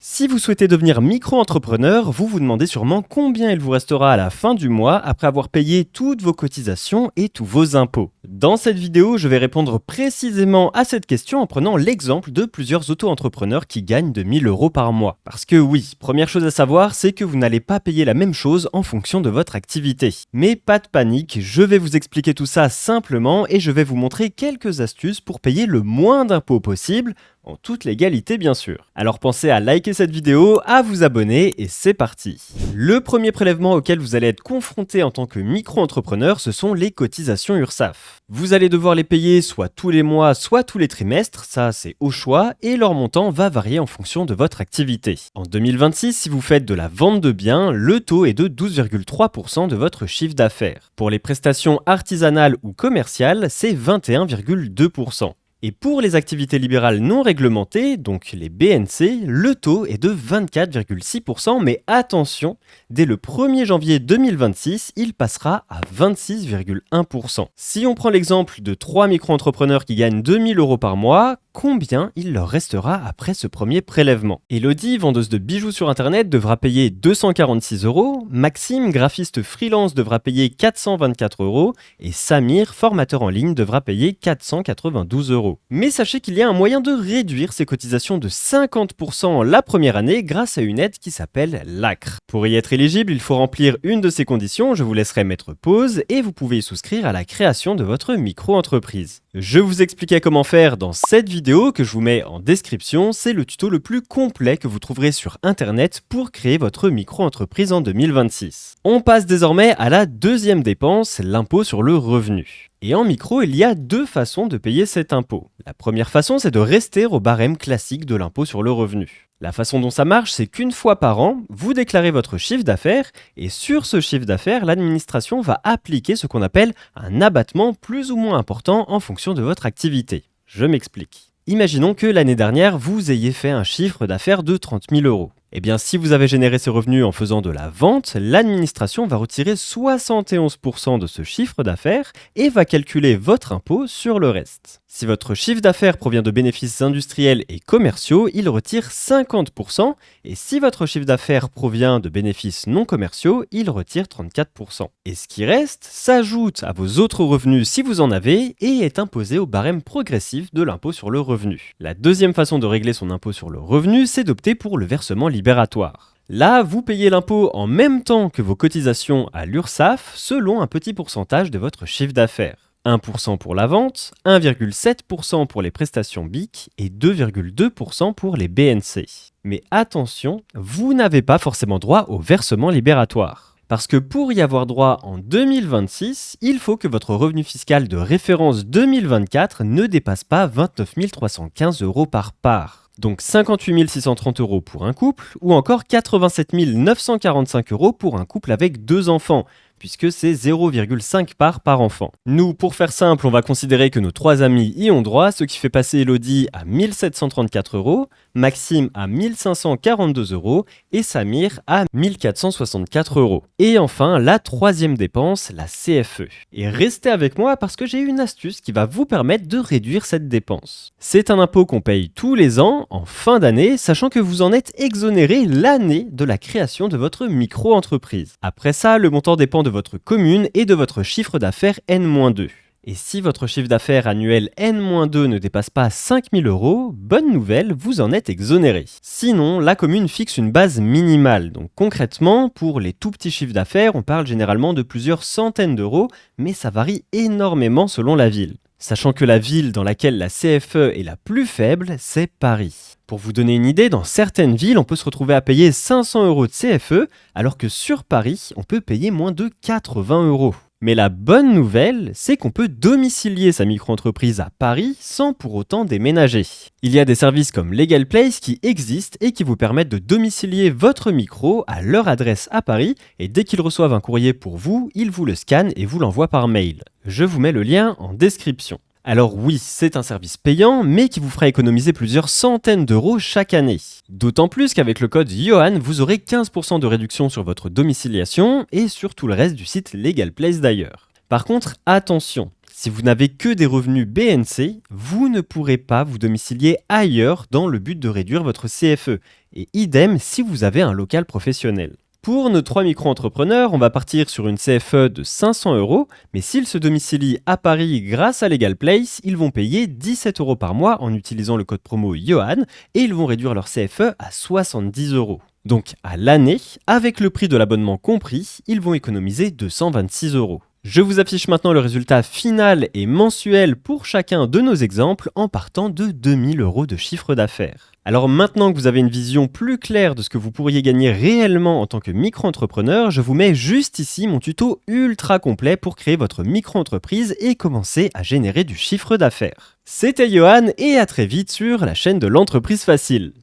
Si vous souhaitez devenir micro-entrepreneur, vous vous demandez sûrement combien il vous restera à la fin du mois après avoir payé toutes vos cotisations et tous vos impôts. Dans cette vidéo, je vais répondre précisément à cette question en prenant l'exemple de plusieurs auto-entrepreneurs qui gagnent de 1000 € par mois. Parce que oui, première chose à savoir, c'est que vous n'allez pas payer la même chose en fonction de votre activité. Mais pas de panique, je vais vous expliquer tout ça simplement et je vais vous montrer quelques astuces pour payer le moins d'impôts possible, en toute légalité bien sûr. Alors pensez à liker cette vidéo, à vous abonner et c'est parti. Le premier prélèvement auquel vous allez être confronté en tant que micro-entrepreneur, ce sont les cotisations URSSAF. Vous allez devoir les payer soit tous les mois, soit tous les trimestres, ça c'est au choix, et leur montant va varier en fonction de votre activité. En 2026, si vous faites de la vente de biens, le taux est de 12,3% de votre chiffre d'affaires. Pour les prestations artisanales ou commerciales, c'est 21,2%. Et pour les activités libérales non réglementées, donc les BNC, le taux est de 24,6%, mais attention, dès le 1er janvier 2026, il passera à 26,1%. Si on prend l'exemple de 3 micro-entrepreneurs qui gagnent 2000 € par mois, combien il leur restera après ce premier prélèvement? Elodie, vendeuse de bijoux sur internet, devra payer 246 €, Maxime, graphiste freelance, devra payer 424 € et Samir, formateur en ligne, devra payer 492 €. Mais sachez qu'il y a un moyen de réduire ces cotisations de 50% la première année grâce à une aide qui s'appelle l'ACRE. Pour y être éligible, il faut remplir une de ces conditions, je vous laisserai mettre pause et vous pouvez y souscrire à la création de votre micro-entreprise. Je vous expliquais comment faire dans cette vidéo que je vous mets en description, c'est le tuto le plus complet que vous trouverez sur internet pour créer votre micro-entreprise en 2026. On passe désormais à la deuxième dépense, l'impôt sur le revenu. Et en micro, il y a deux façons de payer cet impôt. La première façon, c'est de rester au barème classique de l'impôt sur le revenu. La façon dont ça marche, c'est qu'une fois par an, vous déclarez votre chiffre d'affaires et sur ce chiffre d'affaires, l'administration va appliquer ce qu'on appelle un abattement plus ou moins important en fonction de votre activité. Je m'explique. Imaginons que l'année dernière, vous ayez fait un chiffre d'affaires de 30 000 €. Eh bien, si vous avez généré ces revenus en faisant de la vente, l'administration va retirer 71% de ce chiffre d'affaires et va calculer votre impôt sur le reste. Si votre chiffre d'affaires provient de bénéfices industriels et commerciaux, il retire 50%, et si votre chiffre d'affaires provient de bénéfices non commerciaux, il retire 34%. Et ce qui reste s'ajoute à vos autres revenus si vous en avez et est imposé au barème progressif de l'impôt sur le revenu. La deuxième façon de régler son impôt sur le revenu, c'est d'opter pour le versement libératoire. Là, vous payez l'impôt en même temps que vos cotisations à l'URSSAF selon un petit pourcentage de votre chiffre d'affaires. 1% pour la vente, 1,7% pour les prestations BIC et 2,2% pour les BNC. Mais attention, vous n'avez pas forcément droit au versement libératoire. Parce que pour y avoir droit en 2026, il faut que votre revenu fiscal de référence 2024 ne dépasse pas 29 315 € par part. Donc 58 630 € pour un couple ou encore 87 945 € pour un couple avec 2 enfants, puisque c'est 0,5 parts par enfant. Nous, pour faire simple, on va considérer que nos 3 amis y ont droit, ce qui fait passer Elodie à 1734 €, Maxime à 1542 € et Samir à 1464 €. Et enfin, la troisième dépense, la CFE. Et restez avec moi parce que j'ai une astuce qui va vous permettre de réduire cette dépense. C'est un impôt qu'on paye tous les ans, en fin d'année, sachant que vous en êtes exonéré l'année de la création de votre micro-entreprise. Après ça, le montant dépend de votre commune et de votre chiffre d'affaires N-2. Et si votre chiffre d'affaires annuel N-2 ne dépasse pas 5 000 €, bonne nouvelle, vous en êtes exonéré. Sinon, la commune fixe une base minimale. Donc concrètement, pour les tout petits chiffres d'affaires, on parle généralement de plusieurs centaines d'euros, mais ça varie énormément selon la ville. Sachant que la ville dans laquelle la CFE est la plus faible, c'est Paris. Pour vous donner une idée, dans certaines villes, on peut se retrouver à payer 500 € de CFE, alors que sur Paris, on peut payer moins de 80 €. Mais la bonne nouvelle, c'est qu'on peut domicilier sa micro-entreprise à Paris sans pour autant déménager. Il y a des services comme Legal Place qui existent et qui vous permettent de domicilier votre micro à leur adresse à Paris et dès qu'ils reçoivent un courrier pour vous, ils vous le scannent et vous l'envoient par mail. Je vous mets le lien en description. Alors oui, c'est un service payant, mais qui vous fera économiser plusieurs centaines d'euros chaque année. D'autant plus qu'avec le code Johan, vous aurez 15% de réduction sur votre domiciliation et sur tout le reste du site Legal Place d'ailleurs. Par contre, attention, si vous n'avez que des revenus BNC, vous ne pourrez pas vous domicilier ailleurs dans le but de réduire votre CFE. Et idem si vous avez un local professionnel. Pour nos 3 micro-entrepreneurs, on va partir sur une CFE de 500 €, mais s'ils se domicilient à Paris grâce à Legal Place, ils vont payer 17 € par mois en utilisant le code promo Johan et ils vont réduire leur CFE à 70 €. Donc à l'année, avec le prix de l'abonnement compris, ils vont économiser 226 €. Je vous affiche maintenant le résultat final et mensuel pour chacun de nos exemples en partant de 2000 € de chiffre d'affaires. Alors maintenant que vous avez une vision plus claire de ce que vous pourriez gagner réellement en tant que micro-entrepreneur, je vous mets juste ici mon tuto ultra complet pour créer votre micro-entreprise et commencer à générer du chiffre d'affaires. C'était Johan et à très vite sur la chaîne de l'entreprise facile.